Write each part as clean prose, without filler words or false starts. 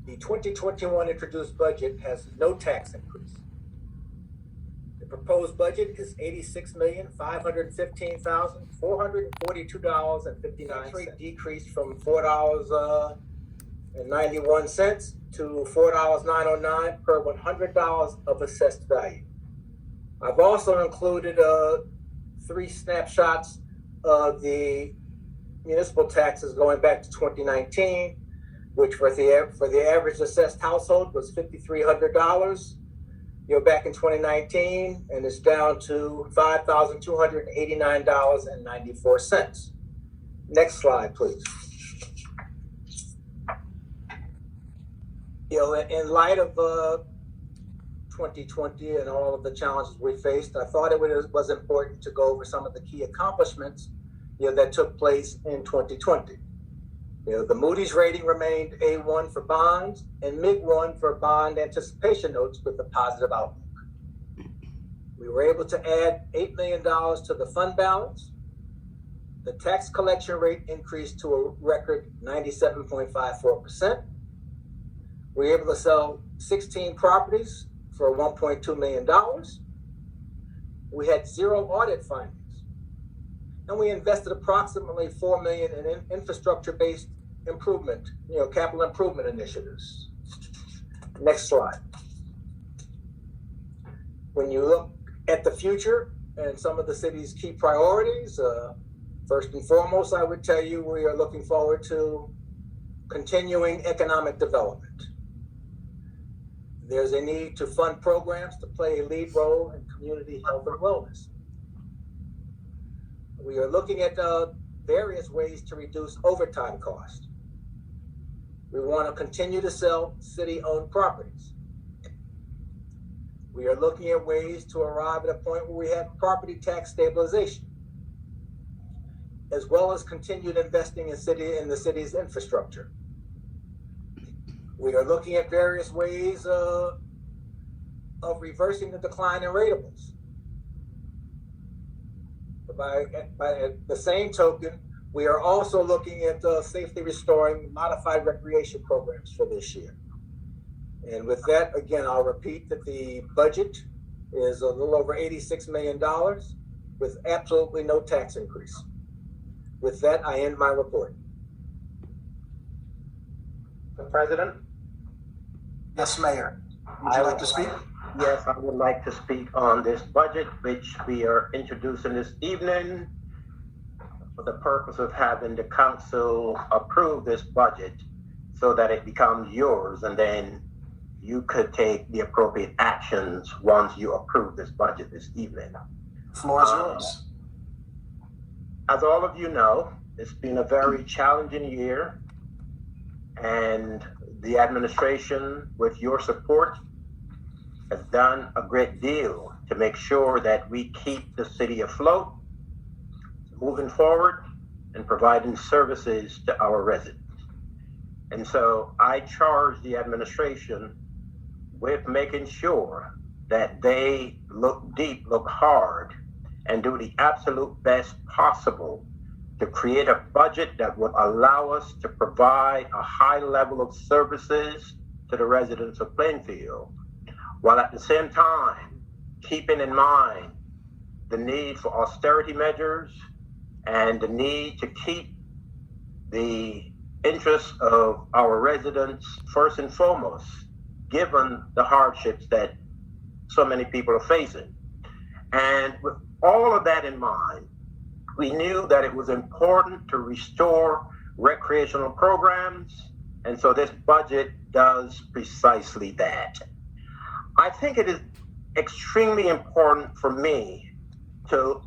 The 2021 introduced budget has no tax increase. The proposed budget is $86,515,442.59. Rate decreased from $4.91 to $4.909 per $100 of assessed value. I've also included 3 snapshots of the municipal taxes going back to 2019, which for the average assessed household was $5,300, back in 2019, and it's down to $5,289.94. Next slide, please. In light of 2020 and all of the challenges we faced, I thought it was important to go over some of the key accomplishments that took place in 2020. The Moody's rating remained A1 for bonds and MIG1 for bond anticipation notes with a positive outlook. We were able to add $8 million to the fund balance. The tax collection rate increased to a record 97.54%. We were able to sell 16 properties for $1.2 million. We had 0 audit findings. And we invested approximately $4 million in infrastructure-based improvement, capital improvement initiatives. Next slide. When you look at the future and some of the city's key priorities, first and foremost, I would tell you we are looking forward to continuing economic development. There's a need to fund programs to play a lead role in community health and wellness. We are looking at various ways to reduce overtime costs. We want to continue to sell city-owned properties. We are looking at ways to arrive at a point where we have property tax stabilization, as well as continued investing in the city's infrastructure. We are looking at various ways of reversing the decline in ratables. By the same token, we are also looking at safely restoring modified recreation programs for this year. And with that, again, I'll repeat that the budget is a little over $86 million with absolutely no tax increase. With that, I end my report. Mr. President? Yes, Mayor. Would you like to speak? Yes, I would like to speak on this budget, which we are introducing this evening for the purpose of having the council approve this budget so that it becomes yours, and then you could take the appropriate actions once you approve this budget this evening. Floor is yours. As all of you know, it's been a very challenging year, and the administration, with your support, has done a great deal to make sure that we keep the city afloat, moving forward, and providing services to our residents. And so I charge the administration with making sure that they look deep, look hard, and do the absolute best possible to create a budget that would allow us to provide a high level of services to the residents of Plainfield, while at the same time keeping in mind the need for austerity measures and the need to keep the interests of our residents first and foremost, given the hardships that so many people are facing. And with all of that in mind, we knew that it was important to restore recreational programs, and so this budget does precisely that. I think it is extremely important for me to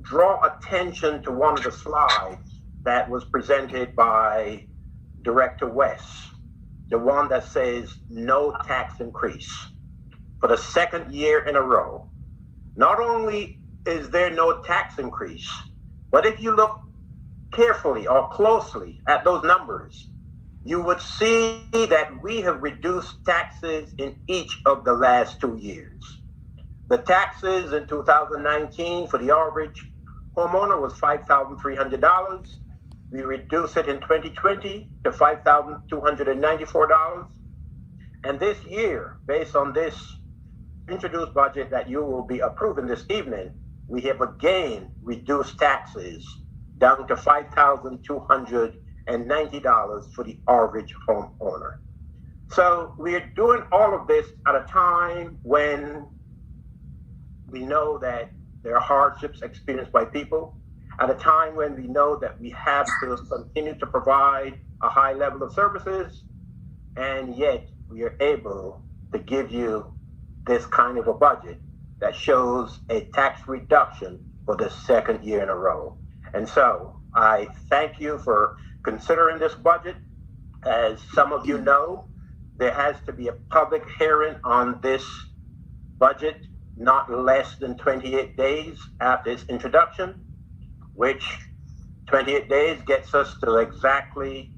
draw attention to one of the slides that was presented by Director West, the one that says no tax increase. For the second year in a row, not only is there no tax increase, but if you look carefully or closely at those numbers, you would see that we have reduced taxes in each of the last 2 years. The taxes in 2019 for the average homeowner was $5,300. we reduce it in 2020 to $5,294. And this year, based on this introduced budget that you will be approving this evening, we have again reduced taxes down to $5,290 for the average homeowner. So we are doing all of this at a time when we know that there are hardships experienced by people, at a time when we know that we have to continue to provide a high level of services, and yet we are able to give you this kind of a budget that shows a tax reduction for the second year in a row. And so I thank you for considering this budget. As some of you know, there has to be a public hearing on this budget not less than 28 days after its introduction, which 28 days gets us to exactly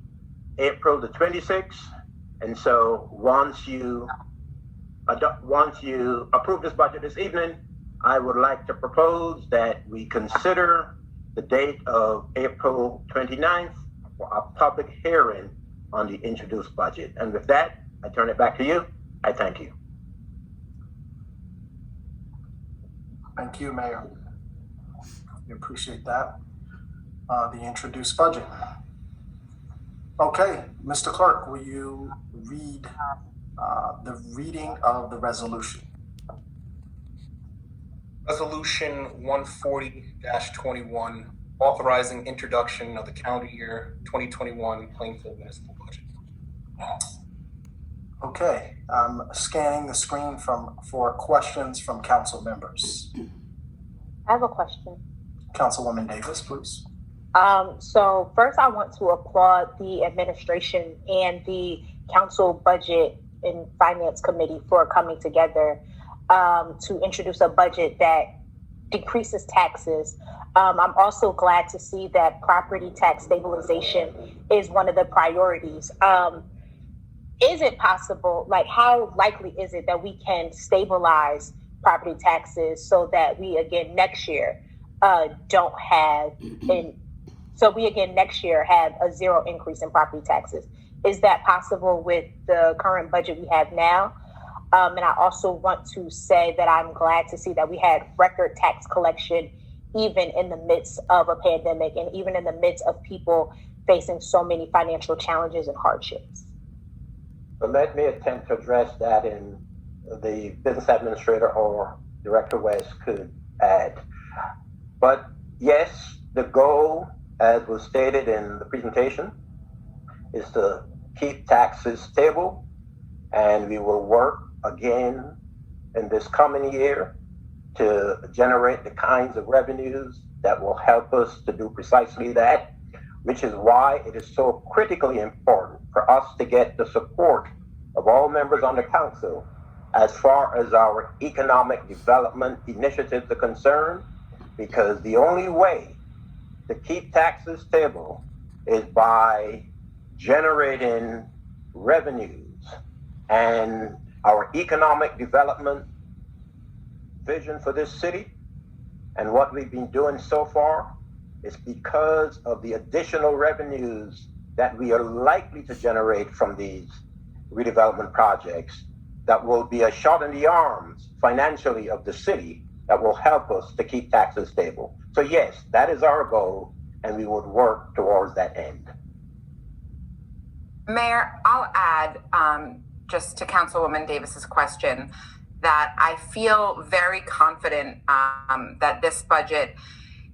April the 26th. And so once you approve this budget this evening, I would like to propose that we consider the date of April 29th for a public hearing on the introduced budget. And with that, I turn it back to you. I thank you. Thank you, Mayor. We appreciate that. The introduced budget. Okay, Mr. Clerk, will you read the reading of the resolution? Resolution 140-21, authorizing introduction of the calendar year 2021 Plainfield municipal budget. Okay, I'm scanning the screen for questions from council members. I have a question. Councilwoman Davis, please. So first I want to applaud the administration and the council budget and finance committee for coming together to introduce a budget that decreases taxes. I'm also glad to see that property tax stabilization is one of the priorities. Is it possible, like how likely is it that we can stabilize property taxes so that we again next year don't have have a zero increase in property taxes? Is that possible with the current budget we have now? And I also want to say that I'm glad to see that we had record tax collection even in the midst of a pandemic and even in the midst of people facing so many financial challenges and hardships. But let me attempt to address that in the business administrator or Director West could add. But yes, the goal, as was stated in the presentation, is to keep taxes stable, and we will work again in this coming year to generate the kinds of revenues that will help us to do precisely that, which is why it is so critically important for us to get the support of all members on the council as far as our economic development initiatives are concerned, because the only way to keep taxes stable is by generating revenues. And our economic development vision for this city and what we've been doing so far is because of the additional revenues that we are likely to generate from these redevelopment projects that will be a shot in the arms financially of the city that will help us to keep taxes stable. So yes, that is our goal, and we would work towards that end. Mayor, I'll add just to Councilwoman Davis's question that I feel very confident that this budget,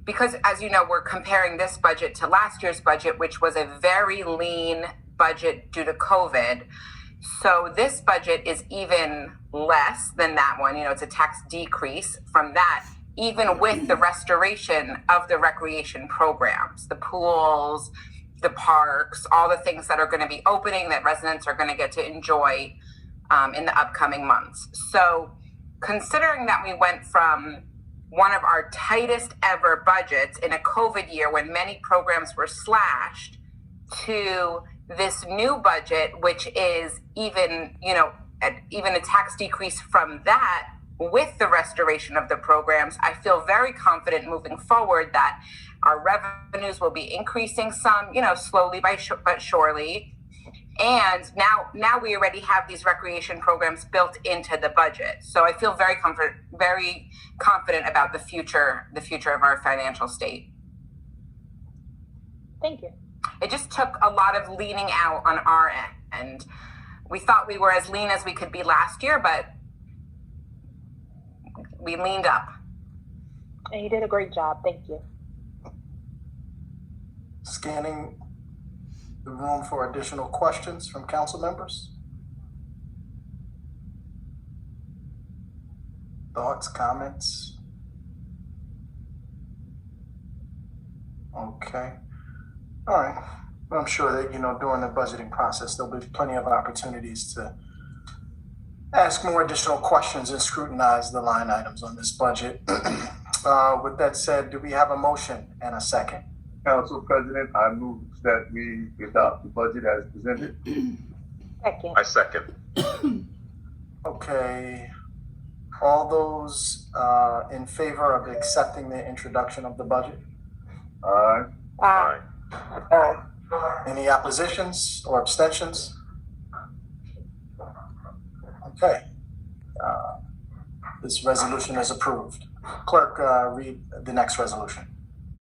because as you know, we're comparing this budget to last year's budget, which was a very lean budget due to COVID. So this budget is even less than that one. You know, it's a tax decrease from that, even with the restoration of the recreation programs, the pools, the parks, all the things that are going to be opening that residents are going to get to enjoy in the upcoming months. So considering that we went from one of our tightest ever budgets in a COVID year when many programs were slashed to this new budget, which is even, you know, even a tax decrease from that, with the restoration of the programs, I feel very confident moving forward that our revenues will be increasing some, slowly but surely. And now we already have these recreation programs built into the budget. So I feel very confident about the future of our financial state. Thank you. It just took a lot of leaning out on our end. We thought we were as lean as we could be last year, but we leaned up. And you did a great job. Thank you. Scanning the room for additional questions from council members. Thoughts, comments? Okay. All right. Well, I'm sure that, during the budgeting process, there'll be plenty of opportunities to ask more additional questions and scrutinize the line items on this budget. With that said, do we have a motion and a second? Council President, I move that we adopt the budget as presented. Second. I second. Okay. All those in favor of accepting the introduction of the budget? Aye. Aye. Any oppositions or abstentions? Okay. This resolution is approved. Clerk, read the next resolution.